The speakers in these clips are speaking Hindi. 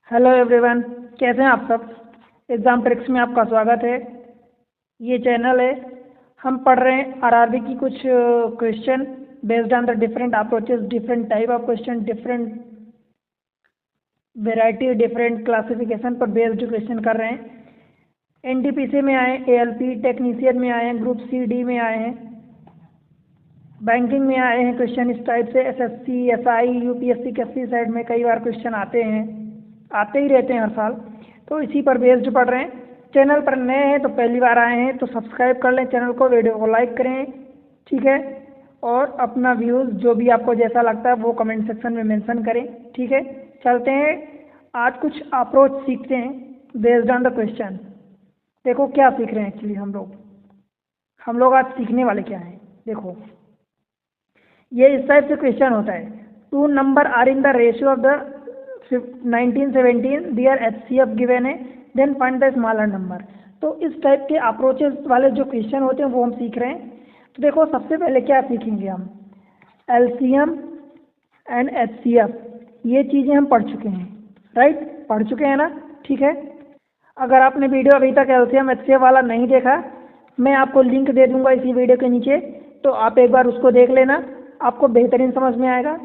हेलो एवरीवन, कैसे हैं आप सब। एग्ज़ाम ट्रिक्स में आपका स्वागत है। ये चैनल है, हम पढ़ रहे हैं आरआरबी की कुछ question based on the different approaches, different type of question, different variety, different classification पर बेस्ड क्वेश्चन कर रहे हैं। एनटीपीसी में आए, एएलपी टेक्नीशियन में आए हैं, ग्रुप सी डी में आए हैं, बैंकिंग में आए हैं क्वेश्चन इस टाइप से, एसएससी, एसआई, यूपीएससी के साइड में कई बार क्वेश्चन आते ही रहते हैं हर साल। तो इसी पर बेस्ड पढ़ रहे हैं। चैनल पर नए हैं तो पहली बार आए हैं तो सब्सक्राइब कर लें चैनल को, वीडियो को लाइक करें, ठीक है। और अपना व्यूज़ जो भी आपको जैसा लगता है वो कमेंट सेक्शन में मेंशन करें, ठीक है। चलते हैं, आज कुछ अप्रोच सीखते हैं बेस्ड ऑन द क्वेश्चन। देखो क्या सीख रहे हैं एक्चुअली हम लोग आज सीखने वाले क्या हैं। देखो ये इस टाइप से क्वेश्चन होता है, two number are in the ratio of the 1917, their HCF given है, then find the smaller number. तो इस टाइप के अप्रोचेस वाले जो क्वेश्चन होते हैं वो हम सीख रहे हैं। तो देखो सबसे पहले क्या सीखेंगे हम, एलसीएम एंड एचसीएफ, ये चीज़ें हम पढ़ चुके हैं, राइट, पढ़ चुके हैं ना, ठीक है। अगर आपने वीडियो अभी तक एलसीएम एचसीएफ वाला नहीं देखा, मैं आपको लिंक दे दूंगा इसी वीडियो के नीचे, तो आप एक बार उसको देख लेना, आपको बेहतरीन समझ में आएगा।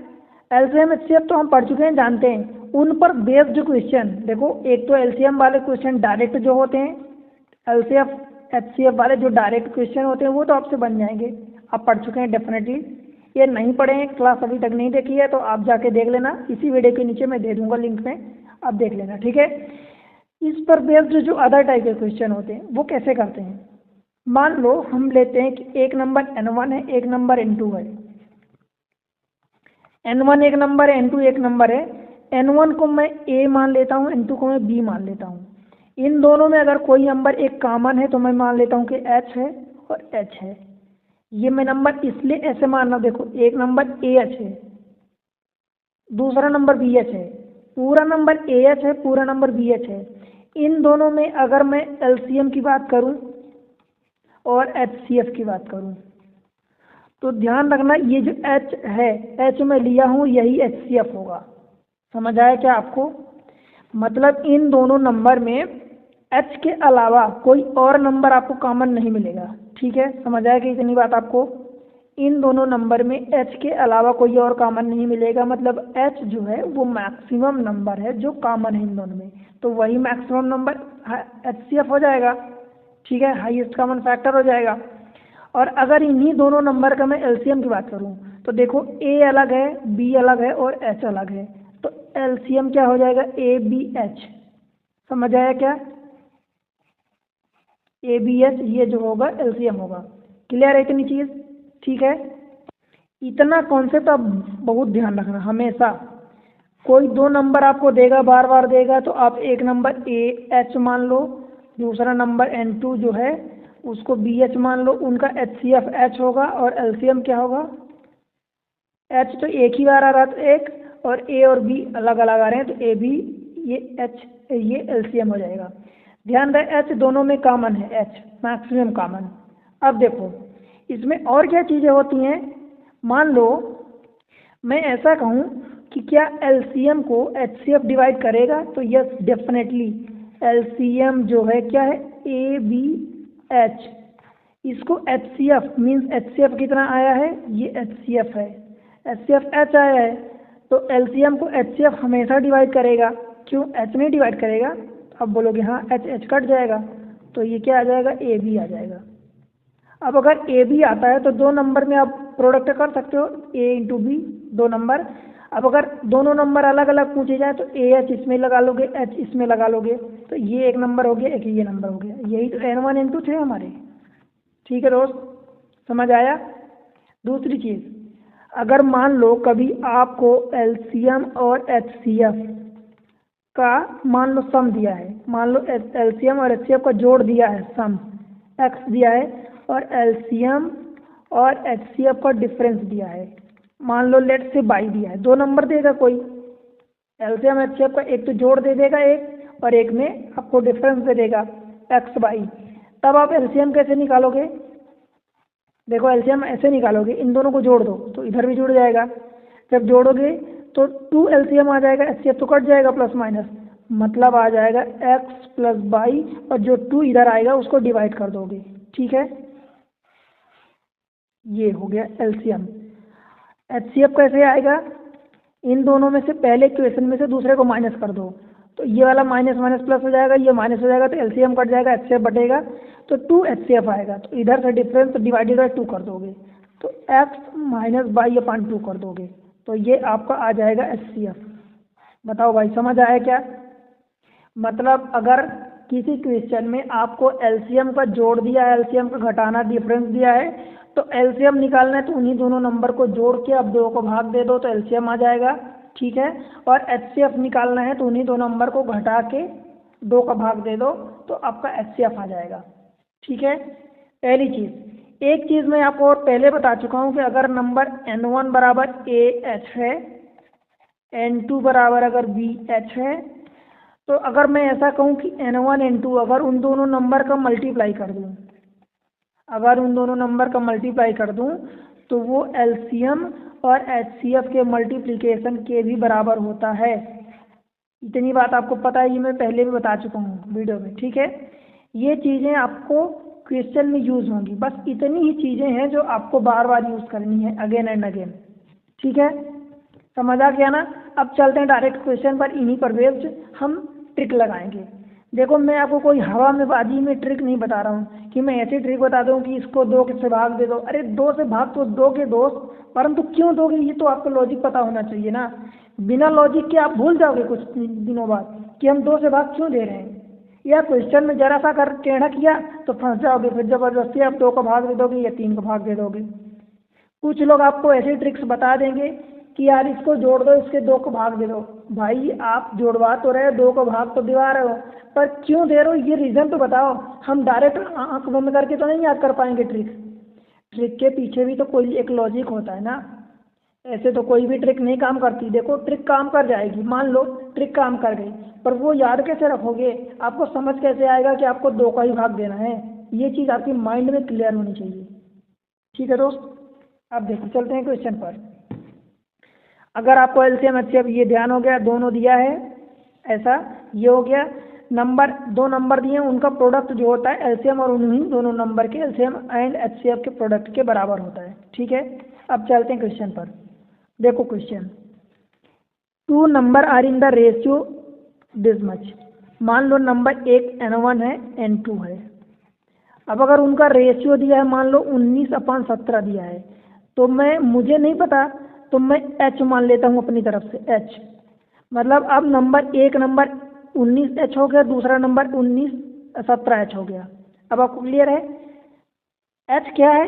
एलसीएम एचसीएफ तो हम पढ़ चुके हैं, जानते हैं। उन पर बेस्ड क्वेश्चन देखो, एक तो एलसीएम वाले क्वेश्चन डायरेक्ट जो होते हैं, एलसीएफ एचसीएफ वाले जो डायरेक्ट क्वेश्चन होते हैं वो तो आपसे बन जाएंगे, आप पढ़ चुके हैं डेफिनेटली। ये नहीं पढ़े हैं, क्लास अभी तक नहीं देखी है, तो आप जाके देख लेना, इसी वीडियो के नीचे मैं दे दूंगा लिंक में, आप देख लेना, ठीक है। इस पर बेस्ड जो अदर टाइप के क्वेश्चन होते हैं वो कैसे करते हैं। मान लो हम लेते हैं कि एक नंबर n1 है, एक नंबर n2 है। n1 एक नंबर है, n2 एक नंबर है। n1 को मैं a मान लेता हूँ, n2 को मैं b मान लेता हूँ। इन दोनों में अगर कोई नंबर एक कॉमन है तो मैं मान लेता हूँ कि h है और h है। ये मैं नंबर इसलिए ऐसे मानना, देखो एक नंबर ah है, दूसरा नंबर bh है, पूरा नंबर ah है, पूरा नंबर bh है। इन दोनों में अगर मैं एलसीएम की बात करूं और एचसीएफ की बात करूं तो ध्यान रखना, ये जो h है, h मैं लिया हूं, यही एचसीएफ होगा। समझ आया क्या आपको। मतलब इन दोनों नंबर में h के अलावा कोई और नंबर आपको कॉमन नहीं मिलेगा, ठीक है। समझ आया कि इतनी बात आपको, इन दोनों नंबर में h के अलावा कोई और कॉमन नहीं मिलेगा। मतलब h जो है वो मैक्सिमम नंबर है जो कॉमन है इन दोनों में, तो वही मैक्सिमम नंबर एचसीएफ हो जाएगा, ठीक है, हाईएस्ट कॉमन फैक्टर हो जाएगा। और अगर इन्हीं दोनों नंबर का मैं एलसीएम की बात करूं तो देखो a अलग है, b अलग है और h अलग है, तो एलसीएम क्या हो जाएगा, ABH। समझ आया क्या, ABH ये जो होगा एलसीएम होगा। क्लियर है इतनी चीज़, ठीक है। इतना कॉन्सेप्ट आप बहुत ध्यान रखना, हमेशा कोई दो नंबर आपको देगा, बार बार देगा, तो आप एक नंबर AH मान लो, दूसरा नंबर n2 जो है उसको BH मान लो, उनका एचसीएफ H होगा और एलसीएम क्या होगा, H तो एक ही बार आ रहा था एक, और A और B अलग अलग आ रहे हैं, तो AB ये H ये एलसीएम हो जाएगा। ध्यान रहे H दोनों में कॉमन है, H मैक्सिमम कॉमन। अब देखो इसमें और क्या चीज़ें होती हैं। मान लो मैं ऐसा कहूँ कि क्या एलसीएम को एचसीएफ डिवाइड करेगा, तो यस डेफिनेटली एलसीएम जो है क्या है, ABH। इसको एचसीएफ मीन्स एचसीएफ कितना आया है, ये एचसीएफ है, एचसीएफ H आया है, तो एलसीएम को एचसीएफ हमेशा डिवाइड करेगा। क्यों H नहीं डिवाइड करेगा, अब बोलोगे हाँ H कट जाएगा, तो ये क्या आ जाएगा, AB आ जाएगा। अब अगर AB आता है तो दो नंबर में आप प्रोडक्ट कर सकते हो, A इंटू B, दो नंबर। अब अगर दोनों नंबर अलग अलग पूछे जाए तो AH इसमें लगा लोगे, H इसमें लगा लोगे, तो ये एक नंबर हो गया, एक ये नंबर हो गया। यही तो n1 n2 थे हमारे, ठीक है दोस्त, समझ आया। दूसरी चीज़, अगर मान लो कभी आपको एलसीएम और एचसीएफ का मान लो सम दिया है, मान लो एलसीएम और एचसीएफ का जोड़ दिया है, सम x दिया है, और एलसीएम और एचसीएफ का डिफरेंस दिया है, मान लो लेट से बाई दिया है। दो नंबर देगा कोई, एलसीएम एचसीएफ का एक तो जोड़ दे देगा एक, और एक में आपको डिफरेंस दे देगा x/, तब आप एलसीएम कैसे निकालोगे। देखो एलसीएम ऐसे निकालोगे, इन दोनों को जोड़ दो तो इधर भी जुड़ जाएगा, जब जोड़ोगे तो 2 एलसीएम आ जाएगा, एचसीएफ तो कट जाएगा प्लस माइनस, मतलब आ जाएगा x प्लस वाई और जो 2 इधर आएगा उसको डिवाइड कर दोगे। ठीक है, ये हो गया एलसीएम। एचसीएफ कैसे आएगा, इन दोनों में से पहले इक्वेशन में से दूसरे को माइनस कर दो, तो ये वाला माइनस माइनस प्लस हो जाएगा, ये माइनस हो जाएगा, तो एलसीएम कट जाएगा, एचसीएफ बटेगा, तो 2 एचसीएफ आएगा। तो इधर से डिफरेंस डिवाइडेड बाई 2 कर दोगे, तो x माइनस वाई अपान 2 कर दोगे, तो ये आपका आ जाएगा एचसीएफ। बताओ भाई समझ आया क्या? मतलब अगर किसी क्वेश्चन में आपको एलसीएम का जोड़ दिया है, एलसीएम का घटाना डिफरेंस दिया है, तो एलसीएम निकालना है तो उन्हीं दोनों नंबर को जोड़ के अब 2 को भाग दे दो तो एलसीएम आ जाएगा। ठीक है, और एचसीएफ निकालना है तो उन्हीं दो नंबर को घटा के 2 का भाग दे दो तो आपका एचसीएफ आ जाएगा। ठीक है, पहली चीज़। एक चीज़ मैं आपको और पहले बता चुका हूँ कि अगर नंबर n1 बराबर ए एच है, n2 बराबर अगर बी एच है, तो अगर मैं ऐसा कहूँ कि n1 n2 अगर उन दोनों नंबर का मल्टीप्लाई कर दूँ, अगर उन दोनों नंबर का मल्टीप्लाई कर दूँ तो वो एलसीएम और एचसीएफ के मल्टीप्लिकेशन के भी बराबर होता है। इतनी बात आपको पता है, ये मैं पहले भी बता चुका हूँ वीडियो में। ठीक है, ये चीज़ें आपको क्वेश्चन में यूज़ होंगी, बस इतनी ही चीज़ें हैं जो आपको बार बार यूज़ करनी है, अगेन एंड अगेन। ठीक है, समझ आ गया ना? अब चलते हैं डायरेक्ट क्वेश्चन पर, इन्हीं पर बेस्ड हम ट्रिक लगाएंगे। देखो मैं आपको कोई हवा में बाजी में ट्रिक नहीं बता रहा हूँ कि मैं ऐसी ट्रिक बता दूँ कि इसको 2 से भाग दे दो। अरे 2 से भाग तो दोगे दोस्त, परंतु क्यों दोगे ये तो आपको लॉजिक पता होना चाहिए ना। बिना लॉजिक के आप भूल जाओगे कुछ दिनों बाद कि हम 2 से भाग क्यों दे रहे हैं, या क्वेश्चन में जरा सा कर टेढ़ा किया तो फंस जाओगे, फिर ज़बरदस्ती आप 2 का भाग दे दोगे या 3 का भाग दे दोगे। कुछ लोग आपको ऐसे ट्रिक्स बता देंगे कि यार इसको जोड़ दो, इसके 2 को भाग दे दो। भाई आप जोड़वा तो रहे हो, 2 को भाग तो दिवा रहे हो, पर क्यों दे रहे हो ये रीज़न तो बताओ। हम डायरेक्ट आंख बंद करके तो नहीं याद कर पाएंगे ट्रिक। ट्रिक के पीछे भी तो कोई एक लॉजिक होता है ना, ऐसे तो कोई भी ट्रिक नहीं काम करती। देखो ट्रिक काम कर जाएगी, मान लो ट्रिक काम कर गई, पर वो याद कैसे रखोगे, आपको समझ कैसे आएगा कि आपको 2 का ही भाग देना है। ये चीज़ आपकी माइंड में क्लियर होनी चाहिए। ठीक है दोस्त, अब देखो चलते हैं क्वेश्चन पर। अगर आपको एलसीएम एचसीएफ ये ध्यान हो गया, दोनों दिया है ऐसा, ये हो गया। नंबर 2 नंबर दिए, उनका प्रोडक्ट जो होता है एलसीएम और उन्हीं दोनों नंबर के एलसीएम एंड एचसीएफ के प्रोडक्ट के बराबर होता है। ठीक है, अब चलते हैं क्वेश्चन पर। देखो question, 2 number are in the ratio this much. मान लो नंबर एक n1 है, n2 है। अब अगर उनका रेशियो दिया है, मान लो 19/17 दिया है, तो मुझे नहीं पता, तो मैं h मान लेता हूँ अपनी तरफ से। h मतलब अब एक नंबर 19h हो गया, दूसरा नंबर 17h हो गया। अब आपको क्लियर है h क्या है?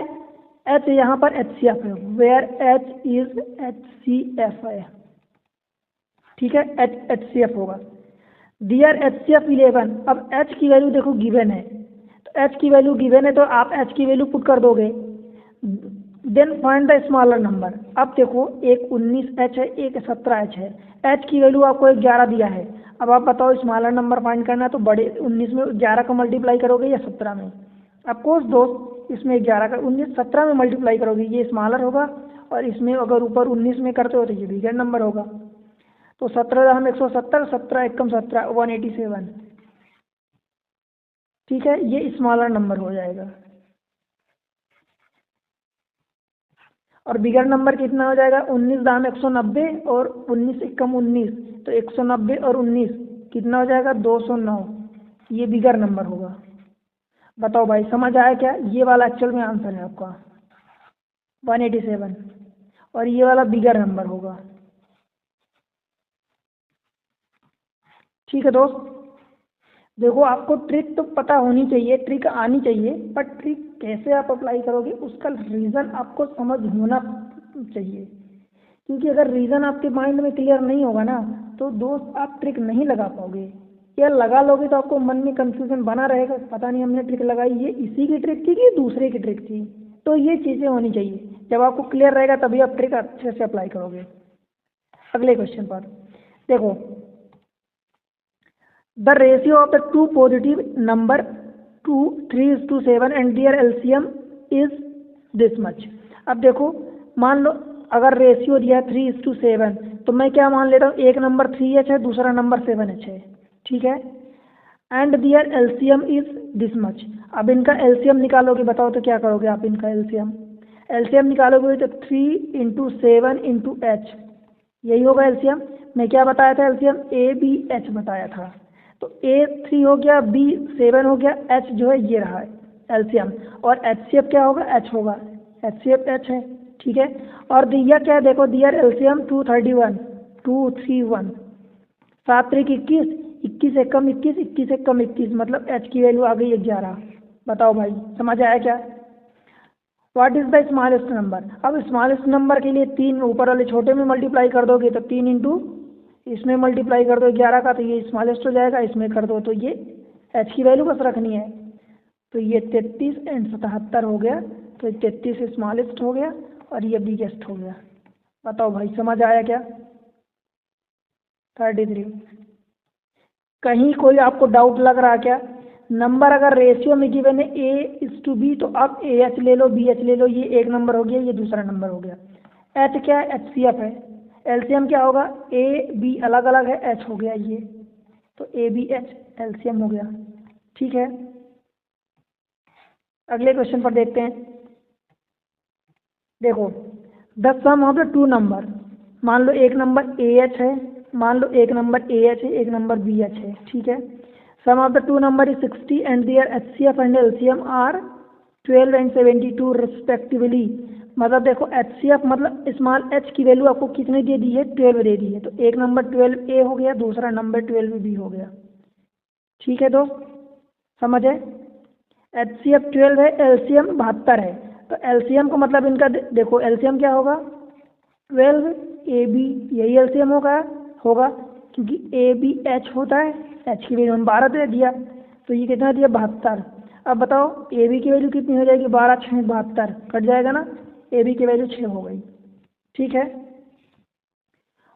h यहाँ पर HCF है, वेयर h इज HCF है। ठीक है, h HCF होगा। डियर HCF 11, अब h की वैल्यू देखो गिवन है, तो h की वैल्यू गिवन है तो आप h की वैल्यू पुट कर दोगे। Then find the smaller number. अब देखो एक 19h है, एक 17h है, h की वैल्यू आपको 11 दिया है। अब आप बताओ स्मॉलर नंबर फाइंड करना है तो बड़े 19 में 11 का मल्टीप्लाई करोगे या 17 में? अफकोर्स दोस्त इसमें 11 का 17 में मल्टीप्लाई करोगे, ये स्मॉलर होगा, और इसमें अगर ऊपर 19 में करते हो तो ये बिगर नंबर होगा। तो 17 हम 170, 17 एकम 17 187। ठीक है, ये स्मॉलर नंबर हो जाएगा। और बिगर नंबर कितना हो जाएगा? 19 दाम 190 और 19 एकम 19, तो 190 और 19 कितना हो जाएगा? 209। ये बिगर नंबर होगा। बताओ भाई समझ आया क्या? ये वाला एक्चुअल में आंसर है आपका 187, और ये वाला बिगर नंबर होगा। ठीक है दोस्त, देखो आपको ट्रिक तो पता होनी चाहिए, ट्रिक आनी चाहिए, पर ट्रिक कैसे आप अप्लाई करोगे उसका रीज़न आपको समझ होना चाहिए। क्योंकि अगर रीज़न आपके माइंड में क्लियर नहीं होगा ना, तो दोस्त आप ट्रिक नहीं लगा पाओगे, या लगा लोगे तो आपको मन में कंफ्यूजन बना रहेगा, पता नहीं हमने ट्रिक लगाई ये इसी की ट्रिक थी कि दूसरे की ट्रिक थी। तो ये चीज़ें होनी चाहिए, जब आपको क्लियर रहेगा तभी आप ट्रिक अच्छे से अप्लाई करोगे। अगले क्वेश्चन पर देखो, the ratio of the two positive number 3:7 and their LCM is this much। अब देखो मान लो अगर रेशियो दिया है 3:7, तो मैं क्या मान लेता हूँ, एक नंबर 3h है, दूसरा नंबर 7h है। ठीक है। And their LCM is this much. अब इनका एलसीएम निकालोगे, बताओ तो क्या करोगे आप इनका एलसीएम? एलसीएम निकालोगे तो 3 इंटू 7 इंटू एच, यही होगा एलसीएम। मैं क्या बताया था एलसीएम? ए बी एच बताया था। तो ए 3 हो गया, बी 7 हो गया, एच जो है ये रहा है एलसीएम। और एचसीएफ क्या होगा? एच होगा, एचसीएफ एच है, ठीक है। और दिया क्या है देखो, दिया एलसीएम 231, 231, 7 त्रिक 21, 21 से कम 21, 21 से कम 21, मतलब एच की वैल्यू आ गई 11। बताओ भाई, समझ आया क्या? What is the smallest number? अब स्मॉलेस्ट नंबर के लिए 3 ऊपर वाले छोटे में मल्टीप्लाई कर दोगे तो 3 इंटू इसमें मल्टीप्लाई कर दो 11 का, तो ये स्मॉलेस्ट हो जाएगा। इसमें कर दो तो ये एच की वैल्यू बस रखनी है, तो ये 33 एंड 77 हो गया। तो 33 स्मॉलेस्ट हो गया और ये बिगेस्ट हो गया। बताओ भाई, समझ आया क्या? 33। कहीं कोई आपको डाउट लग रहा क्या? नंबर अगर रेशियो में गिवन है A:B, तो अब AH ले लो, BH ले लो, ये एक नंबर हो गया, ये दूसरा नंबर हो गया। H क्या है? HCF है। एलसीएम क्या होगा? A B अलग अलग है, H हो गया ये, तो ABH एलसीएम हो गया, ठीक है। अगले क्वेश्चन पर देखते हैं। देखो, the sum of the 2 number, मान लो एक नंबर AH है, मान लो एक नंबर AH है, एक नंबर BH है, ठीक है। Sum of the 2 number is 60 and their HCF and LCM are 12 and 72 respectively. मतलब देखो HCF मतलब स्मॉल h की वैल्यू आपको कितने दे दी है? 12 दे दी है। तो एक नंबर 12A हो गया, दूसरा नंबर 12B हो गया, ठीक है दोस्त, समझ है? HCF 12 है, LCM 72 है। तो LCM को मतलब इनका देखो, LCM क्या होगा? 12AB, यही LCM होगा क्योंकि ABH होता है, H की वैल्यू 12 दे दिया, तो ये कितना दिया? 72। अब बताओ AB की वैल्यू कितनी हो जाएगी? 12 6 72, कट जाएगा ना, AB की वैल्यू 6 हो गई, ठीक है।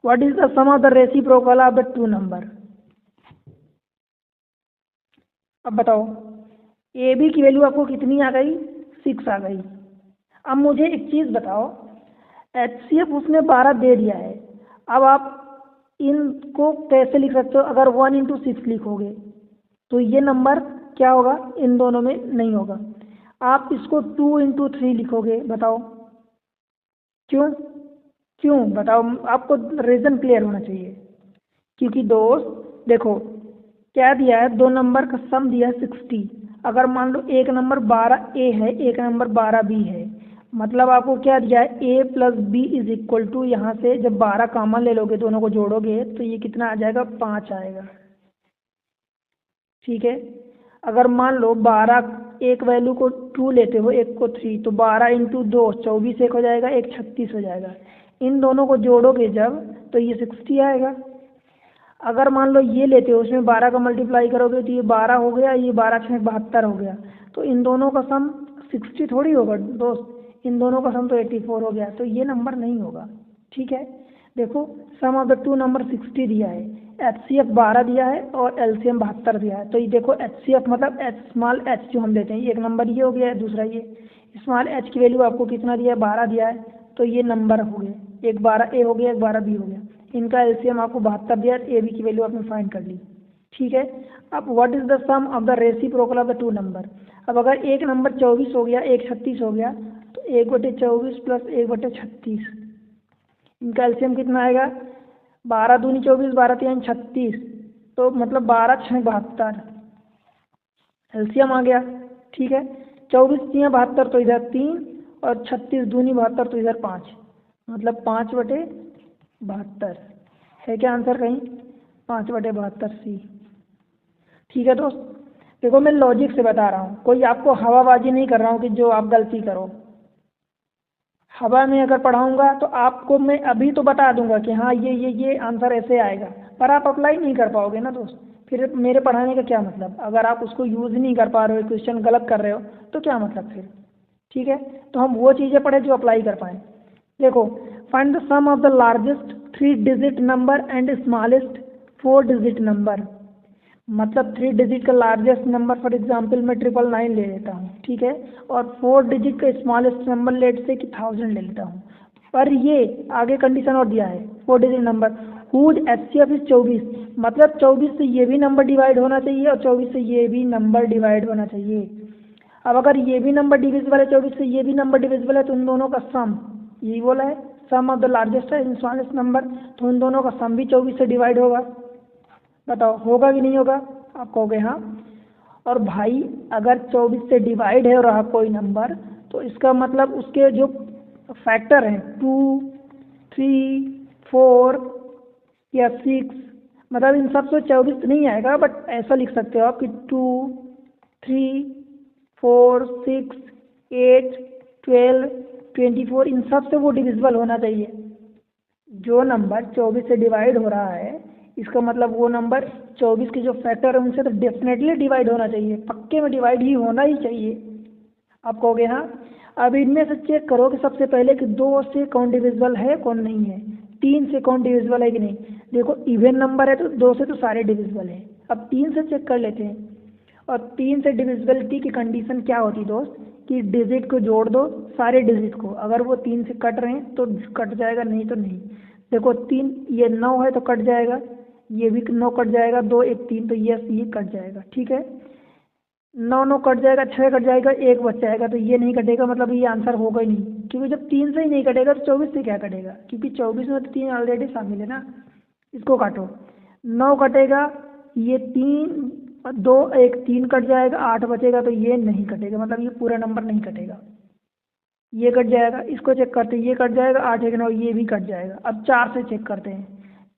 What is the sum of the reciprocal of the 2 number? अब बताओ AB की वैल्यू आपको कितनी आ गई? 6 आ गई। अब मुझे एक चीज़ बताओ, HCF उसने 12 दे दिया है, अब आप इनको कैसे लिख सकते हो? अगर 1 इंटू 6 लिखोगे तो ये नंबर क्या होगा? इन दोनों में नहीं होगा। आप इसको 2 इंटू 3 लिखोगे, बताओ क्यों? क्यों बताओ, आपको रीज़न क्लियर होना चाहिए। क्योंकि दोस्त देखो क्या दिया है, 2 नंबर का सम दिया है 60। अगर मान लो एक नंबर 12A है, एक नंबर 12B है, मतलब आपको क्या दिया है? A plus B is equal to, यहाँ से जब 12 कॉमन ले लोगे, दोनों को जोड़ोगे तो ये कितना आ जाएगा? 5 आएगा, ठीक है। अगर मान लो 12 एक वैल्यू को 2 लेते हो, एक को 3, तो 12 इंटू 2 24 एक हो जाएगा, एक 36 हो जाएगा। इन दोनों को जोड़ोगे जब तो ये 60 आएगा। अगर मान लो ये लेते हो, उसमें 12 का मल्टीप्लाई करोगे तो ये 12 हो गया, ये 12 6 72 हो गया। तो इन दोनों का सम 60 थोड़ी होगा दोस्त, इन दोनों का सम तो 84 हो गया, तो ये नंबर नहीं होगा, ठीक है। देखो सम ऑफ द 2 नंबर 60 दिया है, HCF 12 दिया है और LCM 72 दिया है। तो ये देखो HCF मतलब स्मॉल h जो हम लेते हैं, एक नंबर ये हो गया है, दूसरा ये स्मॉल h की वैल्यू आपको कितना दिया है? 12 दिया है, तो ये नंबर हो गए, एक 12A हो गया, एक 12B हो गया। इनका LCM आपको 72 दिया, AB की वैल्यू आपने फाइंड कर ली, ठीक है। अब what is the sum of the reciprocal of the 2 number? अब अगर एक नंबर 24 हो गया, एक 36 हो गया, तो 1/24 प्लस 1/36, इनका LCM कितना आएगा? 12 दूनी 24, 12 3 36, तो मतलब 12 6 72 LCM आ गया, ठीक है। 24 3 72, तो इधर 3, और 36 दूनी 72, तो इधर 5, मतलब 5/72 है क्या आंसर? कहीं 5/72 सी, ठीक है दोस्त। देखो मैं लॉजिक से बता रहा हूँ, कोई आपको हवाबाजी नहीं कर रहा हूँ कि जो आप गलती करो। हवा में अगर पढ़ाऊँगा तो आपको मैं अभी तो बता दूंगा कि हाँ ये आंसर ऐसे आएगा, पर आप अप्लाई नहीं कर पाओगे ना दोस्त, फिर मेरे पढ़ाने का क्या मतलब? अगर आप उसको यूज़ नहीं कर पा रहे हो, क्वेश्चन गलत कर रहे हो, तो क्या मतलब फिर, ठीक है। तो हम वो चीज़ें पढ़े जो अप्लाई कर पाएँ। देखो, find the sum of the largest 3 digit number and smallest 4 digit number. मतलब 3 डिजिट का लार्जेस्ट नंबर, फॉर एग्जांपल मैं 999 ले लेता हूँ, ठीक है, और 4 डिजिट का स्मॉलेस्ट नंबर लेट से कि 1000 ले लेता हूँ। पर ये आगे कंडीशन और दिया है, 4 digit number whose HCF is 24, मतलब 24 से ये भी नंबर डिवाइड होना चाहिए और 24 से ये भी नंबर डिवाइड होना चाहिए। अब अगर ये भी नंबर डिविजिबल है 24 से ये भी नंबर डिविजिबल है तो उन दोनों का सम, यही बोला है, sum of the largest and smallest number, तो उन दोनों का सम भी 24 से डिवाइड होगा। बताओ होगा कि नहीं होगा? आप कहोगे हाँ। और भाई अगर 24 से डिवाइड है रहा कोई नंबर, तो इसका मतलब उसके जो फैक्टर हैं 2, 3, 4 या 6, मतलब इन सब से 24 नहीं आएगा, बट ऐसा लिख सकते हो आप कि 2, 3, 4, 6, 8, 12, 24, इन सब से वो डिविजिबल होना चाहिए। जो नंबर 24 से डिवाइड हो रहा है इसका मतलब वो नंबर 24 के जो फैक्टर है उनसे तो डेफिनेटली डिवाइड होना चाहिए, पक्के में डिवाइड ही होना ही चाहिए। आप कहोगे हाँ। अब इनमें से चेक करो कि सबसे पहले कि 2 से कौन डिविजिबल है कौन नहीं है, 3 से कौन डिविजिबल है कि नहीं। देखो इवन नंबर है तो 2 से तो सारे डिविजिबल हैं। अब 3 से चेक कर लेते हैं। और 3 से डिविजिबिलिटी की कंडीशन क्या होती है दोस्त, कि डिजिट को जोड़ दो, सारे डिजिट को, अगर वो 3 से कट रहे हैं तो कट जाएगा, नहीं तो नहीं। देखो 3 ये 9 है तो कट जाएगा, ये भी 9 कट जाएगा, 2 1 3 तो ये कट जाएगा, ठीक है। 9 9 कट जाएगा, 6 कट जाएगा, 1 बच जाएगा, तो ये नहीं कटेगा, मतलब ये आंसर होगा ही नहीं, क्योंकि जब 3 से ही नहीं कटेगा तो 24 से क्या कटेगा, क्योंकि 24 में तो 3 ऑलरेडी शामिल है ना। इसको काटो, 9 कटेगा, ये 3 2 1 3 कट जाएगा, 8 बचेगा, तो ये नहीं कटेगा, मतलब ये पूरा नंबर नहीं कटेगा, ये कट जाएगा। इसको चेक करते हैं, ये कट जाएगा, 8 1 9 ये भी कट जाएगा। अब 4 से चेक करते हैं।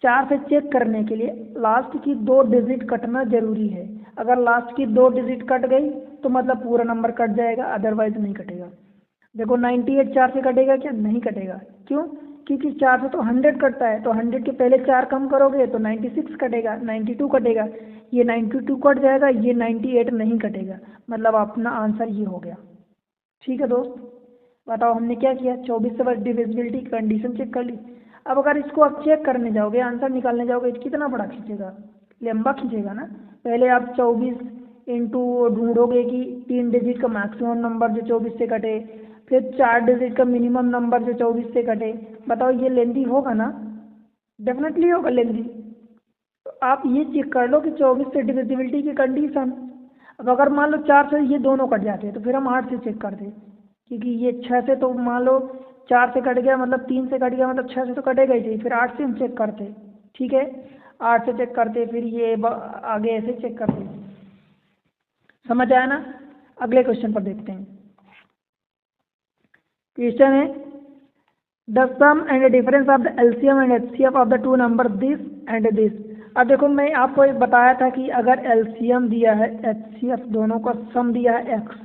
4 से चेक करने के लिए लास्ट की 2 डिजिट कटना जरूरी है, अगर लास्ट की 2 डिजिट कट गई तो मतलब पूरा नंबर कट जाएगा, अदरवाइज नहीं कटेगा। देखो 98 4 से कटेगा क्या? नहीं कटेगा। क्यों? क्योंकि 4 से तो 100 कटता है, तो 100 के पहले 4 कम करोगे तो 96 कटेगा, 92 कटेगा, ये 92 कट जाएगा, ये 98 नहीं कटेगा, मतलब अपना आंसर ये हो गया। ठीक है दोस्त, बताओ हमने क्या किया, 24 से बस डिविजिबिलिटी कंडीशन चेक कर ली। अब अगर इसको आप चेक करने जाओगे, आंसर निकालने जाओगे, तो कितना बड़ा खींचेगा, लंबा खींचेगा ना। पहले आप 24 इंटू ढूंढोगे कि 3 डिजिट का मैक्सिमम नंबर जो 24 से कटे, फिर 4 डिजिट का मिनिमम नंबर जो 24 से कटे। बताओ ये लेंदी होगा ना? डेफिनेटली होगा लेंदी। तो आप ये चेक कर लो कि 24 से डिविजिबिलिटी की कंडीशन। अब अगर मान लो 4 से ये दोनों कट जाते हैं तो फिर हम 8 से चेक करते, क्योंकि ये 6 से तो मान लो 4 से कट गया, मतलब 3 से कट गया, मतलब 6 से तो कटेगा ही सही, फिर 8 से हम चेक करते। ठीक है, 8 से चेक करते, फिर ये आगे ऐसे चेक करते। समझ आया ना? अगले क्वेश्चन पर देखते हैं। क्वेश्चन है the sum and difference of the LCM and HCF of the two number this and this. अब देखो मैं आपको एक बताया था कि अगर एलसीएम दिया है, एचसीएफ दोनों का सम दिया है एक्स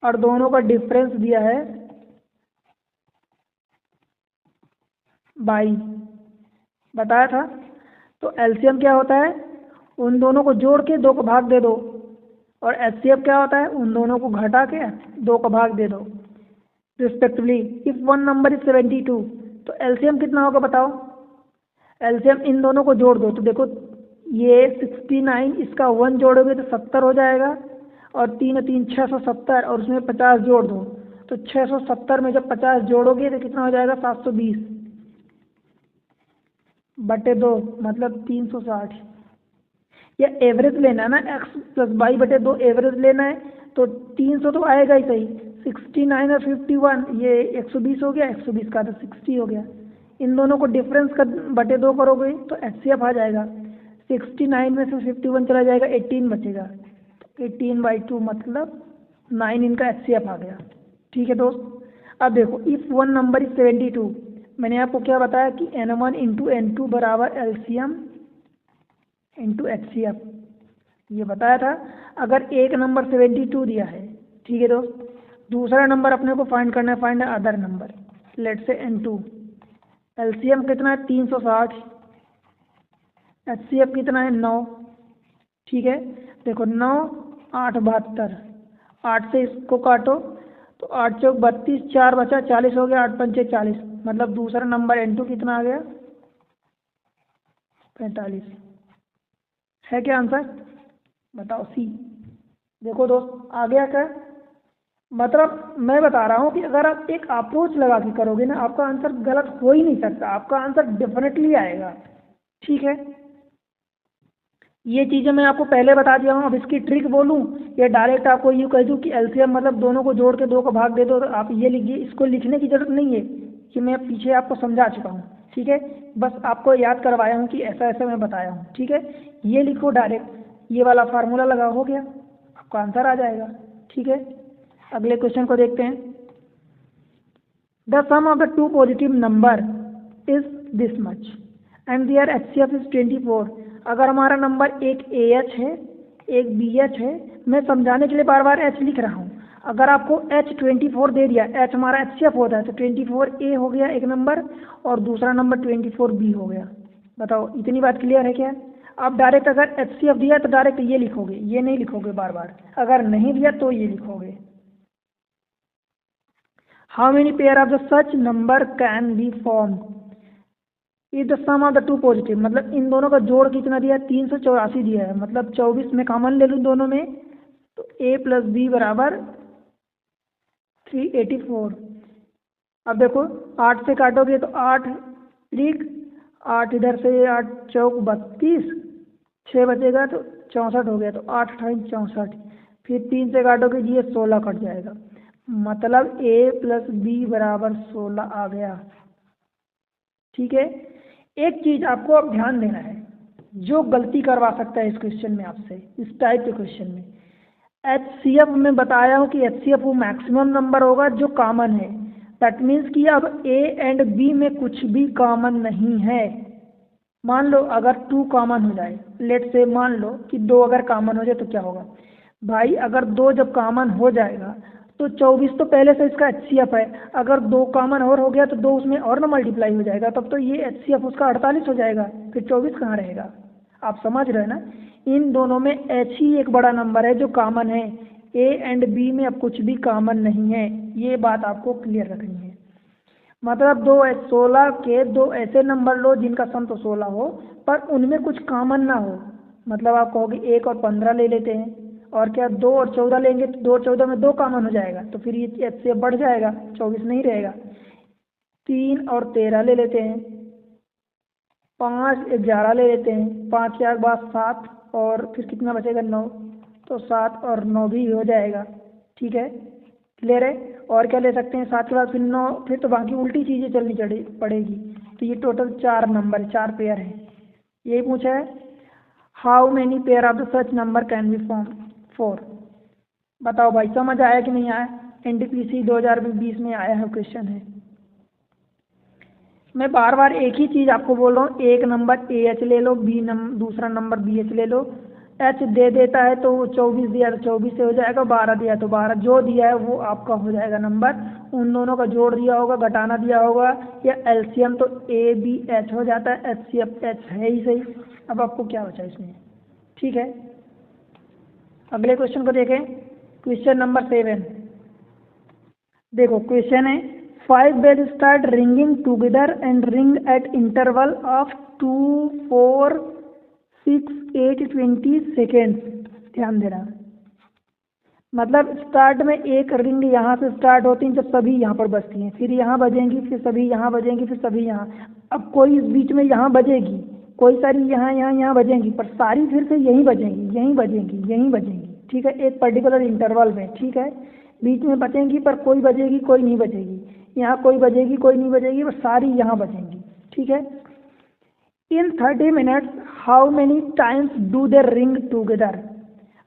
और दोनों का डिफरेंस दिया है बाई, बताया था। तो एलसीएम क्या होता है, उन दोनों को जोड़ के 2 को भाग दे दो, और एचसीएफ क्या होता है, उन दोनों को घटा के 2 को भाग दे दो respectively. If one number is 72 तो एलसीएम कितना होगा बताओ। एलसीएम इन दोनों को जोड़ दो, तो देखो ये 69, इसका 1 जोड़ोगे तो 70 हो जाएगा, और 3 3 670, और उसमें 50 जोड़ दो, तो 670 में जब 50 जोड़ोगे तो कितना हो जाएगा, 720 बटे 2, मतलब 360। या एवरेज लेना है ना, एक्स प्लस वाई बटे 2 एवरेज लेना है, तो 300 तो आएगा ही सही। 69 और 51 ये 120 हो गया, 120 का तो 60 हो गया। इन दोनों को डिफरेंस का बटे 2 करोगे तो एचसीएफ आ जाएगा। 69 में से 51 चला जाएगा, 18 बचेगा, 18/2 मतलब 9 इनका एचसीएफ आ गया। ठीक है दोस्त। अब देखो इफ वन नंबर इज 72, मैंने आपको क्या बताया कि n1 इंटू n2 बराबर एलसीएम इंटू एचसीएफ, ये बताया था। अगर एक नंबर 72 दिया है, ठीक है दोस्त, दूसरा नंबर अपने को फाइंड करना है, फाइंड अदर नंबर, लेट से n2। एलसीएम कितना है 360, एचसीएफ कितना है 9। ठीक है, देखो 9 8 72, 8 से इसको काटो तो 8 चौक 32, 4 बचा 40 हो गया, 8 पंचे 40, मतलब दूसरा नंबर n2 कितना आ गया 45। है क्या आंसर? बताओ सी। देखो दोस्त आ गया क्या, मतलब मैं बता रहा हूँ कि अगर आप एक अप्रोच लगा के करोगे ना, आपका आंसर गलत हो ही नहीं सकता, आपका आंसर डेफिनेटली आएगा। ठीक है, ये चीज़ें मैं आपको पहले बता दिया हूँ। अब इसकी ट्रिक बोलूँ या डायरेक्ट आपको यूँ कह दूँ कि एलसीएम मतलब दोनों को जोड़ के 2 का भाग दे दो, तो आप ये लिखिए। इसको लिखने की ज़रूरत नहीं है कि मैं पीछे आपको समझा चुका हूँ। ठीक है, बस आपको याद करवाया हूँ कि ऐसा ऐसा मैं बताया हूँ। ठीक है, ये लिखो डायरेक्ट, ये वाला फार्मूला लगा, हो गया, आपका आंसर आ जाएगा। ठीक है, अगले क्वेश्चन को देखते हैं। The sum of the two positive number is this much and their HCF is 24। अगर हमारा नंबर एक ए एच है, एक बी एच है, मैं समझाने के लिए बार बार एच लिख रहा हूँ। अगर आपको एच 24 दे दिया, एच हमारा एचसीएफ होता है, तो 24 ए हो गया एक नंबर और दूसरा नंबर 24 बी हो गया। बताओ, इतनी बात क्लियर है क्या? आप डायरेक्ट अगर एचसीएफ दिया तो डायरेक्ट ये लिखोगे, ये नहीं लिखोगे बार बार। अगर नहीं दिया तो ये लिखोगे। How many pair of the such number can be form is the sum of the two positive. मतलब इन दोनों का जोड़ कितना दिया है? 384 दिया है। मतलब 24 में कॉमन ले लूँ दोनों में, तो ए प्लस बी बराबर 384। अब देखो 8 से काटोगे तो 8 त्रिक 8, इधर से 8 चौक 32, 6 बचेगा तो 64 हो गया, तो 8 अठाई 64। फिर 3 से काटोगे जी, ये 16 कट जाएगा। मतलब ए प्लस बी बराबर 16 आ गया। ठीक है, एक चीज आपको अब ध्यान देना है, जो गलती करवा सकता है इस क्वेश्चन में आपसे, इस टाइप के क्वेश्चन में। एचसीएफ में बताया हूँ कि एचसीएफ वो मैक्सिमम नंबर होगा जो कॉमन है। दैट मीन्स कि अब ए एंड बी में कुछ भी कॉमन नहीं है। मान लो अगर 2 कॉमन हो जाए, लेट से मान लो कि 2 अगर कॉमन हो जाए तो क्या होगा भाई? अगर 2 जब कॉमन हो जाएगा तो 24 तो पहले से इसका एचसीएफ है। अगर 2 कॉमन और हो गया तो 2 उसमें और ना मल्टीप्लाई हो जाएगा, तब तो ये एचसीएफ उसका 48 हो जाएगा। फिर 24 कहाँ रहेगा? आप समझ रहे हैं ना? इन दोनों में एच ही एक बड़ा नंबर है जो कॉमन है। ए एंड बी में अब कुछ भी कॉमन नहीं है, ये बात आपको क्लियर रखनी है। मतलब 16 के 2 ऐसे नंबर लो जिनका सम तो 16 हो, पर उनमें कुछ कॉमन ना हो। मतलब आप कहोगे 1 और 15 ले लेते हैं, और क्या 2 और 14 लेंगे तो 2 और 14 में 2 कॉमन हो जाएगा, तो फिर ये एच से बढ़ जाएगा, 24 नहीं रहेगा। 3 और 13 ले लेते हैं, 5 11 ले लेते हैं, 5 के बाद 7 और फिर कितना बचेगा? 9, तो 7 और 9 भी हो जाएगा। ठीक है, क्लियर है? और क्या ले सकते हैं 7 के बाद? फिर 9, फिर तो बाकी उल्टी चीज़ें चलनी पड़ेगी। तो ये टोटल 4 नंबर, 4 पेयर है। यही पूछा है, how many pair of the such number can be form 4। बताओ भाई, समझ आया कि नहीं आया? एनटीपीसी 2020 में आया है क्वेश्चन है। मैं बार बार एक ही चीज़ आपको बोल रहा हूँ, एक नंबर ए एच ले लो, दूसरा नंबर बी एच ले लो। एच दे देता है तो 24 दिया तो 24 से हो जाएगा, 12 दिया तो 12, जो दिया है वो आपका हो जाएगा नंबर। उन दोनों का जोड़ दिया होगा, घटाना दिया होगा, या एलसीएम तो ए बी एच हो जाता है, एच सी एफ एच है ही सही। अब आपको क्या बचा इसमें? ठीक है, अगले क्वेश्चन को देखें, क्वेश्चन नंबर 7। देखो क्वेश्चन है, 5 bells start ringing together and ring at interval of 2, 4, 6, 8, 20 seconds। ध्यान देना, मतलब स्टार्ट में एक रिंग यहाँ से स्टार्ट होती है जब सभी यहाँ पर बजती हैं, फिर यहाँ बजेंगी, फिर सभी यहाँ बजेंगी, फिर सभी यहाँ। अब कोई इस बीच में यहाँ बजेगी, कोई सारी यहाँ यहाँ यहाँ बजेंगी, पर सारी फिर से यहीं बजेंगी, यहीं बजेंगी, यहीं बजेंगी। ठीक है, एक पर्टिकुलर इंटरवल में। ठीक है, बीच में बचेंगी पर कोई बजेगी कोई नहीं बजेगी, यहाँ कोई बजेगी कोई नहीं बजेगी, पर सारी यहाँ बजेंगी। ठीक है, इन 30 minutes how many times do they ring together.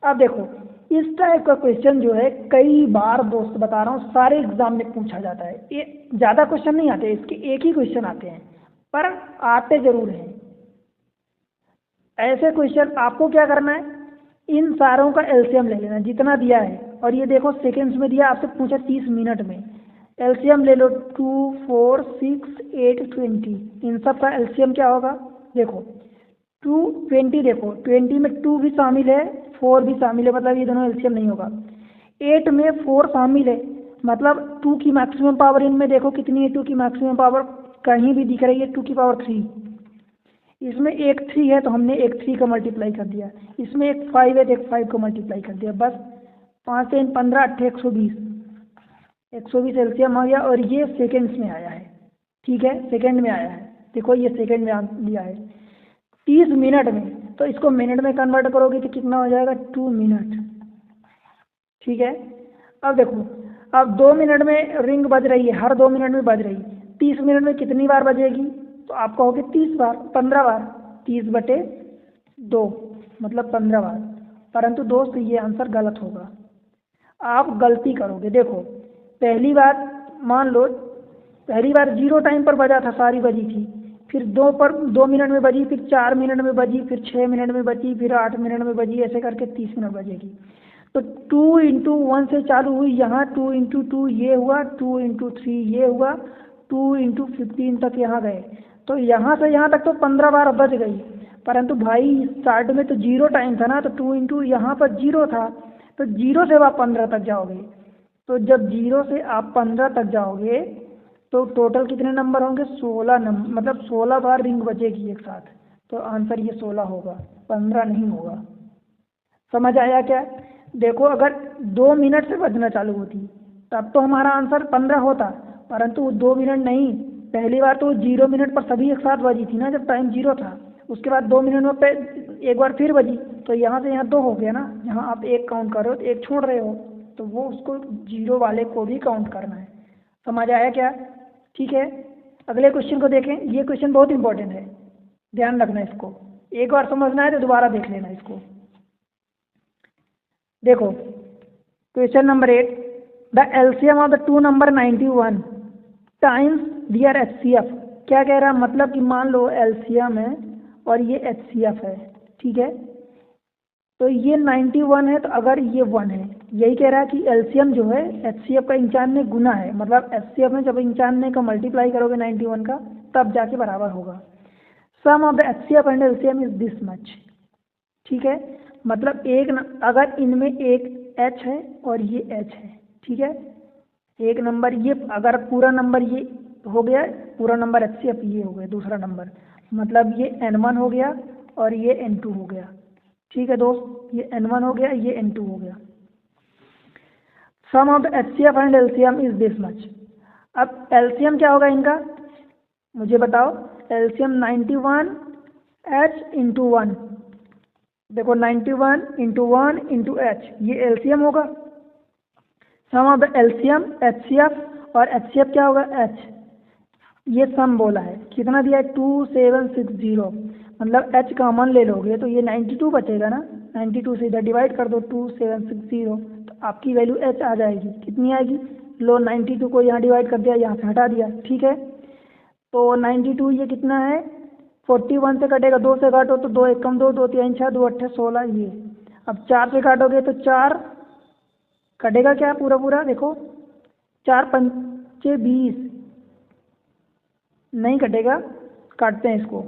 अब देखो इस टाइप का क्वेश्चन जो है कई बार, दोस्त बता रहा हूँ, सारे एग्जाम में पूछा जाता है। ये ज़्यादा क्वेश्चन नहीं आते, इसके एक ही क्वेश्चन आते हैं, पर आते जरूर हैं। ऐसे क्वेश्चन आपको क्या करना है, इन सारों का एलसीएम ले लेना जितना दिया है, और ये देखो सेकेंड्स में दिया, आपसे पूछा 30 मिनट में। एलसीएम ले लो, 2, 4, 6, 8, 20। इन सब का एलसीएम क्या होगा? देखो 2, 20, देखो 20 में 2 भी शामिल है, 4 भी शामिल है, मतलब ये दोनों एलसीएम नहीं होगा। 8 में 4 शामिल है, मतलब 2 की मैक्सिमम पावर इनमें देखो कितनी है, 2 की मैक्सिमम पावर कहीं भी दिख रही है, 2 की पावर 3। इसमें एक 3 है तो हमने एक 3 का मल्टीप्लाई कर दिया, इसमें एक 5 है तो एक 5 को मल्टीप्लाई कर दिया, बस 5 से 15, 8, 120। 120 एलसीएम आ गया और ये सेकेंड्स में आया है, ठीक है, सेकेंड में आया है। देखो ये सेकेंड में दिया है 30 मिनट में, तो इसको मिनट में कन्वर्ट करोगे तो कितना हो जाएगा 2 मिनट, ठीक है। अब देखो, अब 2 मिनट में रिंग बज रही है, हर 2 मिनट में बज रही है, 30 मिनट में कितनी बार बजेगी, तो आप कहोगे 30 बार, 15 बार, 30/2 मतलब 15 बार। परंतु दोस्त ये आंसर गलत होगा, आप गलती करोगे। देखो पहली बार मान लो, पहली बार 0 टाइम पर बजा था, सारी बजी थी, फिर 2 मिनट में बजी, फिर 4 मिनट में बजी, फिर 6 मिनट में बजी, फिर 8 मिनट में बजी, ऐसे करके 30 मिनट बजेगी। तो 2 × 1 से चालू हुई, यहाँ 2 × 2 ये हुआ, 2 × 3 ये हुआ, 2 × 15 तक यहाँ गए, तो यहाँ से यहाँ तक तो 15 बार बज गई। परंतु भाई स्टार्ट में तो 0 टाइम था ना, तो 2 × यहाँ पर 0 था, तो 0 से आप 15 तक जाओगे। तो जब 0 से आप 15 तक जाओगे तो टोटल कितने नंबर होंगे, 16 नंबर, मतलब 16 बार रिंग बजेगी एक साथ। तो आंसर ये 16 होगा, 15 नहीं होगा। समझ आया क्या? देखो अगर 2 मिनट से बजना चालू होती तब तो हमारा आंसर 15 होता, परंतु 2 मिनट नहीं, पहली बार तो 0 मिनट पर सभी एक साथ बजी थी ना, जब टाइम 0 था। उसके बाद 2 मिनट में एक बार फिर बजी, तो यहाँ से यहाँ 2 हो गया ना, यहाँ आप 1 काउंट कर रहे हो, 1 छोड़ रहे हो, तो वो उसको 0 वाले को भी काउंट करना है। समझ आया क्या? ठीक है, अगले क्वेश्चन को देखें। ये क्वेश्चन बहुत इंपॉर्टेंट है, ध्यान रखना इसको, एक बार समझना है तो दोबारा देख लेना इसको। देखो question number 8, the LCM of the 2 number 91 times their HCF. क्या कह रहा है, मतलब कि मान लो एलसीएम है और ये एचसीएफ है, ठीक है, तो ये 91 है, तो अगर ये 1 है, यही कह रहा है कि एलसीएम जो है एचसीएफ का 95 गुना है, मतलब एचसीएफ में जब 95 का मल्टीप्लाई करोगे 91 का तब जाके बराबर होगा। Sum of the HCF and LCM is this much, ठीक है, मतलब अगर इनमें एक एच है और ये एच है, ठीक है, एक नंबर ये, अगर पूरा नंबर ये हो गया, पूरा नंबर एचसीएफ ये हो गया, दूसरा नंबर मतलब ये N1 हो गया और ये N2 हो गया, ठीक है दोस्त, ये N1 हो गया, ये N2 हो गया। Sum of the HCF and LCM is this much. अब एलसीएम क्या होगा इनका, मुझे बताओ। एलसीएम 91 H × 1, देखो 91 × 1 × H, ये एलसीएम होगा। Sum of the LCM HCF, और एचसीएफ क्या होगा H, ये सम बोला है, कितना दिया है 2760, मतलब H कॉमन ले लोगे तो ये 92 बचेगा ना, 92 से इधर डिवाइड कर दो 2760, तो आपकी वैल्यू H आ जाएगी, कितनी आएगी, लो 92 को यहाँ डिवाइड कर दिया, यहाँ से हटा दिया, ठीक है, तो 92 ये कितना है 41 से कटेगा, 2 से काटो तो 2 1 कम 2, 2 3 6, 2 8 16, ये अब 4 से काटोगे तो 4 कटेगा क्या पूरा पूरा, देखो 4 5 20, नहीं कटेगा, काटते हैं इसको,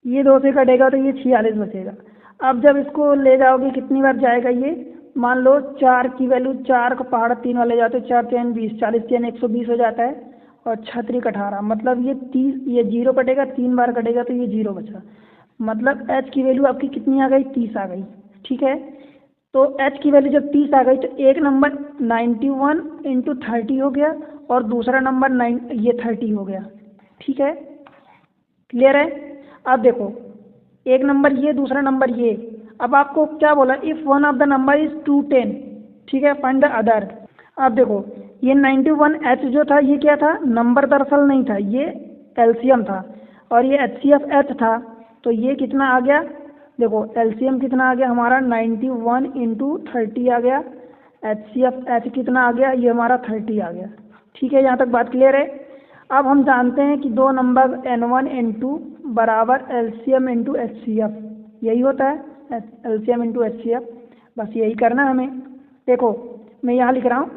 ये 2 से कटेगा तो ये 46 बचेगा। अब जब इसको ले जाओगे कितनी बार जाएगा ये, मान लो 4 की वैल्यू, 4 को पहाड़ 3 वाले जाते हैं, 4 3 20, 40 3 120 हो जाता है, और 6 3 18, मतलब ये 30, ये 0 कटेगा, 3 बार कटेगा तो ये 0 बचा, मतलब H की वैल्यू आपकी कितनी आ गई, 30 आ गई, ठीक है। तो H की वैल्यू जब 30 आ गई तो एक नंबर 91 × 30 हो गया और दूसरा नंबर 30 हो गया, ठीक है, क्लियर है। अब देखो एक नंबर ये, दूसरा नंबर ये, अब आपको क्या बोला, if one of the number is 210, ठीक है, फाइंड द अदर। अब देखो ये 91H जो था ये क्या था, नंबर दरअसल नहीं था, ये एलसीएम था, और ये एचसीएफ H था, तो ये कितना आ गया, देखो एलसीएम कितना आ गया हमारा 91 × 30 आ गया, एचसीएफ H कितना आ गया, ये हमारा 30 आ गया, ठीक है, यहाँ तक बात क्लियर है। अब हम जानते हैं कि दो नंबर N1 N2 बराबर एलसीएम × एचसीएफ, यही होता है एलसीएम × एचसीएफ, बस यही करना है हमें। देखो मैं यहाँ लिख रहा हूँ,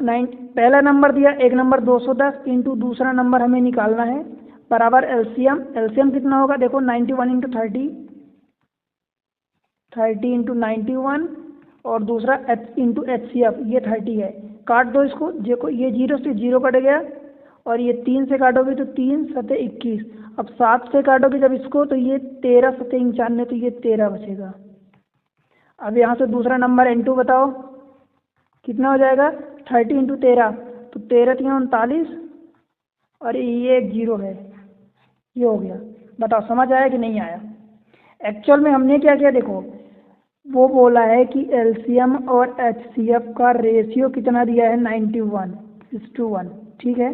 पहला नंबर दिया, एक नंबर 210 इंटू दूसरा नंबर हमें निकालना है, बराबर एलसीएम, एलसीएम कितना होगा, देखो 91 × 30, 30 × 91, और दूसरा H × एचसीएफ, ये 30 है, काट दो इसको, देखो ये 0 से 0 कट गया, और ये 3 से काटोगे तो 3 7 21, अब 7 से काटोगे जब इसको तो ये 13 7 95, तो ये 13 बचेगा। अब यहाँ से दूसरा नंबर N2 बताओ कितना हो जाएगा, 30 × 13, तो 13×3 = 39 और ये एक 0 है, ये हो गया। बताओ समझ आया कि नहीं आया? एक्चुअल में हमने क्या किया, देखो वो बोला है कि एलसीएम और एचसीएफ का रेशियो कितना दिया है, 91:1, ठीक है।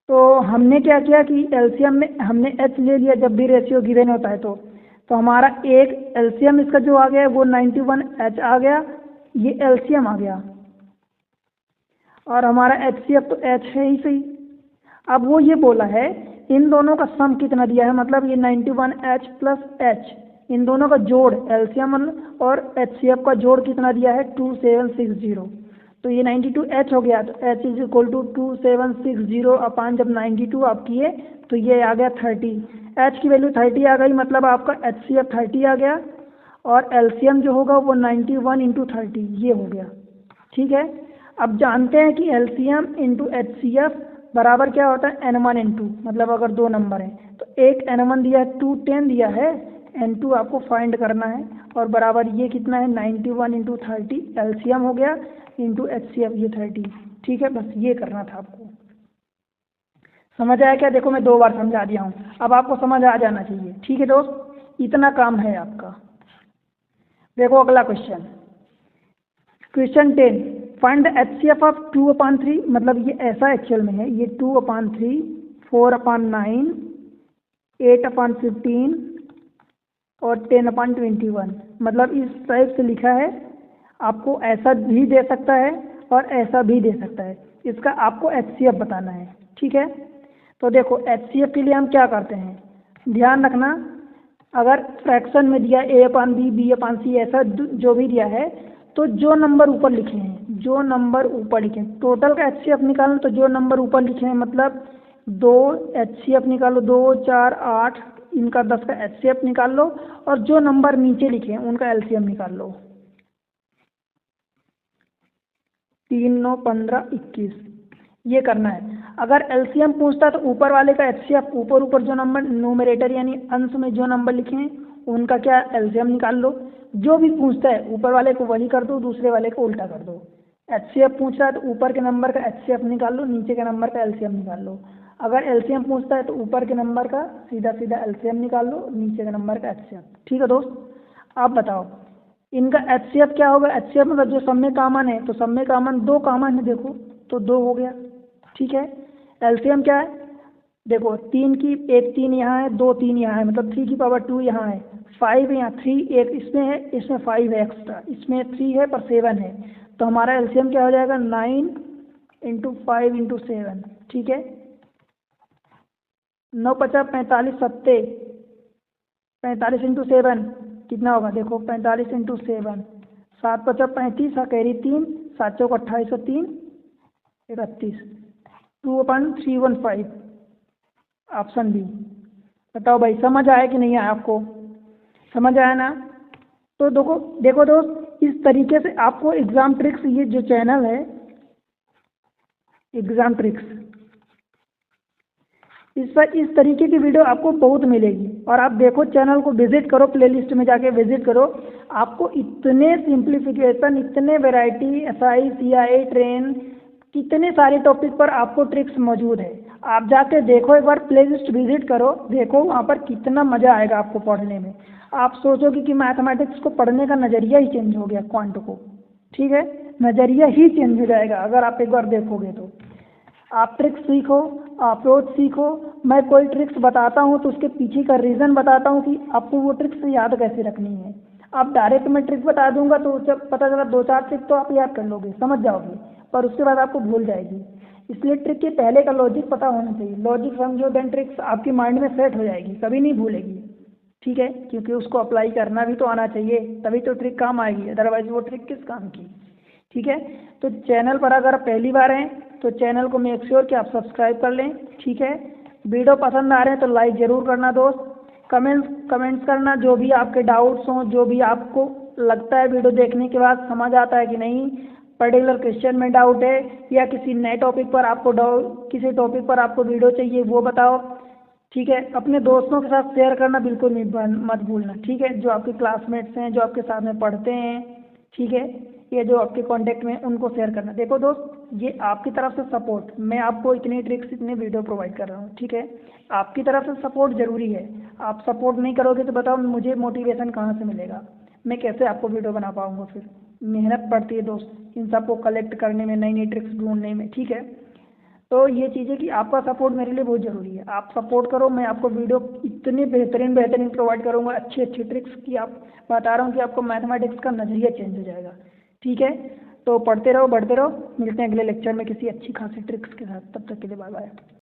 तो हमने क्या किया कि एलसीएम में हमने एच ले लिया जब भी रेशियो गिवन होता है तो हमारा एक एलसीएम इसका जो आ गया है वो 91 एच आ गया, ये एलसीएम आ गया, और हमारा एचसीएफ तो एच है ही सही। अब वो ये बोला है इन दोनों का सम कितना दिया है, मतलब ये 91 एच प्लस एच, इन दोनों का जोड़ एलसीएम और एचसीएफ का जोड़ कितना दिया है, 2760। तो ये 92 एच हो गया, तो एच इज इक्वल टू 2760 अपान जब 92 आप किए तो ये आ गया 30, एच की वैल्यू 30 आ गई, मतलब आपका एचसीएफ 30 आ गया, और एलसीएम जो होगा वो 91×30 ये हो गया, ठीक है। अब जानते हैं कि एलसीएम इंटू एचसीएफ बराबर क्या होता है, N1 N2, मतलब अगर दो नंबर हैं तो एक N1 दिया है 210 दिया है, N2 आपको फाइंड करना है, और बराबर ये कितना है 91×30 एलसीएम हो गया इंटू एचसीएफ ये 30, ठीक है। बस ये करना था आपको, समझ आया क्या? देखो मैं 2 बार समझा दिया हूँ, अब आपको समझ आ जाना चाहिए, ठीक है दोस्त, इतना काम है आपका। देखो अगला question, question 10, find the HCF of 2/3, मतलब ये ऐसा एक्चुअल में है, ये 2/3, 4/9, 8/15 और 10/21, मतलब इस टाइप से लिखा है। आपको ऐसा भी दे सकता है और ऐसा भी दे सकता है, इसका आपको एचसीएफ बताना है, ठीक है। तो देखो एचसीएफ के लिए हम क्या करते हैं, ध्यान रखना, अगर फ्रैक्शन में दिया A/B, B/C ऐसा जो भी दिया है, तो जो नंबर ऊपर लिखे हैं, जो नंबर ऊपर लिखे हैं, टोटल का एचसीएफ निकालना, तो जो नंबर ऊपर लिखे हैं मतलब 2 एचसीएफ निकालो, 2, 4, 8, इनका 10 का एचसीएफ निकाल लो, और जो नंबर नीचे लिखे हैं उनका एलसीएम निकाल लो। 3, 9, 15, 21 ये करना है। अगर एलसीएम पूछता है तो ऊपर वाले का एचसीएफ, ऊपर जो नंबर न्यूमरेटर यानी अंश में जो नंबर लिखे हैं उनका क्या एलसीएम निकाल लो। जो भी पूछता है ऊपर वाले को वही कर दो, दूसरे वाले को उल्टा कर दो। एचसीएफ पूछ रहा है तो ऊपर के नंबर का एचसीएफ निकाल लो, नीचे के नंबर का एलसीएम निकाल लो। अगर एलसीएम पूछता है तो ऊपर के नंबर का सीधा एलसीएम निकाल लो, नीचे के नंबर का एचसीएफ, ठीक है दोस्त। आप बताओ इनका एचसीएफ क्या होगा, एचसीएफ मतलब जो सब में कॉमन है, तो सब में कॉमन 2 कॉमन है, देखो तो 2 हो गया, ठीक है। एलसीएम क्या है, देखो 3 की एक 3 यहाँ है, 2 3 यहाँ है, मतलब 3 की पावर 2 यहाँ है, 5 यहाँ, 3 एक इसमें है, इसमें 5 है एक्स्ट्रा, इसमें 3 है पर 7 है, तो हमारा एलसीएम क्या हो जाएगा 9 × 5 × 7, ठीक है। 9 × 5 = 45, 7 45 × 7 कितना होगा, देखो 45 × 7, 7 × 5 = 35, कैरी 3, 7 × 4 = 28 और 3 = 31, 2/315 ऑप्शन बी। बताओ भाई समझ आया कि नहीं आया? आपको समझ आया ना? तो देखो दोस्त, इस तरीके से आपको एग्जाम ट्रिक्स, ये जो चैनल है एग्जाम ट्रिक्स, इस पर इस तरीके की वीडियो आपको बहुत मिलेगी। और आप देखो चैनल को विजिट करो, प्लेलिस्ट में जाके विजिट करो, आपको इतने सिंप्लीफिकेशन, इतने वैरायटी, एसआई, सीआई, ट्रेन, कितने सारे टॉपिक पर आपको ट्रिक्स मौजूद है। आप जाके देखो, एक बार प्लेलिस्ट विजिट करो, देखो वहाँ पर कितना मज़ा आएगा आपको पढ़ने में। आप सोचोगे कि मैथमेटिक्स को पढ़ने का नज़रिया ही चेंज हो गया, क्वांट को, ठीक है, नज़रिया ही चेंज हो जाएगा अगर आप एक बार देखोगे तो। आप ट्रिक्स सीखो, अप्रोच सीखो, मैं कोई ट्रिक्स बताता हूँ तो उसके पीछे का रीज़न बताता हूँ कि आपको वो ट्रिक्स याद कैसे रखनी है। आप डायरेक्ट मैं ट्रिक बता दूंगा तो जब पता चला 2-4 ट्रिक तो आप याद कर लोगे, समझ जाओगे, पर उसके बाद आपको भूल जाएगी। इसलिए ट्रिक के पहले का लॉजिक पता होना चाहिए, लॉजिक समझो देन ट्रिक्स आपकी माइंड में सेट हो जाएगी, कभी नहीं भूलेगी, ठीक है, क्योंकि उसको अप्लाई करना भी तो आना चाहिए, तभी तो ट्रिक काम आएगी, अदरवाइज वो ट्रिक किस काम की, ठीक है। तो चैनल पर अगर आप पहली बार हैं तो चैनल को मेक श्योर कि आप सब्सक्राइब कर लें, ठीक है। वीडियो पसंद आ रहे हैं तो लाइक ज़रूर करना दोस्त, कमेंट्स करना, जो भी आपके डाउट्स हों, जो भी आपको लगता है वीडियो देखने के बाद समझ आता है कि नहीं, पर्टिकुलर क्वेश्चन में डाउट है या किसी नए टॉपिक पर आपको किसी टॉपिक पर आपको वीडियो चाहिए वो बताओ, ठीक है। अपने दोस्तों के साथ शेयर करना बिल्कुल नहीं मत भूलना, ठीक है, जो आपके क्लासमेट्स हैं, जो आपके साथ में पढ़ते हैं, ठीक है। ये जो आपके कांटेक्ट में उनको शेयर करना। देखो दोस्त, ये आपकी तरफ से सपोर्ट, मैं आपको इतनी ट्रिक्स इतने वीडियो प्रोवाइड कर रहा हूँ, ठीक है। आपकी तरफ से सपोर्ट ज़रूरी है। आप सपोर्ट नहीं करोगे तो बताओ मुझे मोटिवेशन कहाँ से मिलेगा, मैं कैसे आपको वीडियो बना पाऊँगा फिर। मेहनत पड़ती है दोस्त इन सबको कलेक्ट करने में, नई नई ट्रिक्स ढूंढने में, ठीक है। तो ये चीज़ है कि आपका सपोर्ट मेरे लिए बहुत ज़रूरी है। आप सपोर्ट करो, मैं आपको वीडियो इतनी बेहतरीन बेहतरीन प्रोवाइड करूँगा, अच्छी अच्छी ट्रिक्स की। आप बता रहा हूँ कि आपको मैथमेटिक्स का नज़रिया चेंज हो जाएगा, ठीक है। तो पढ़ते रहो, बढ़ते रहो, मिलते हैं अगले लेक्चर में किसी अच्छी खासी ट्रिक्स के साथ। तब तक के लिए बाय बाय।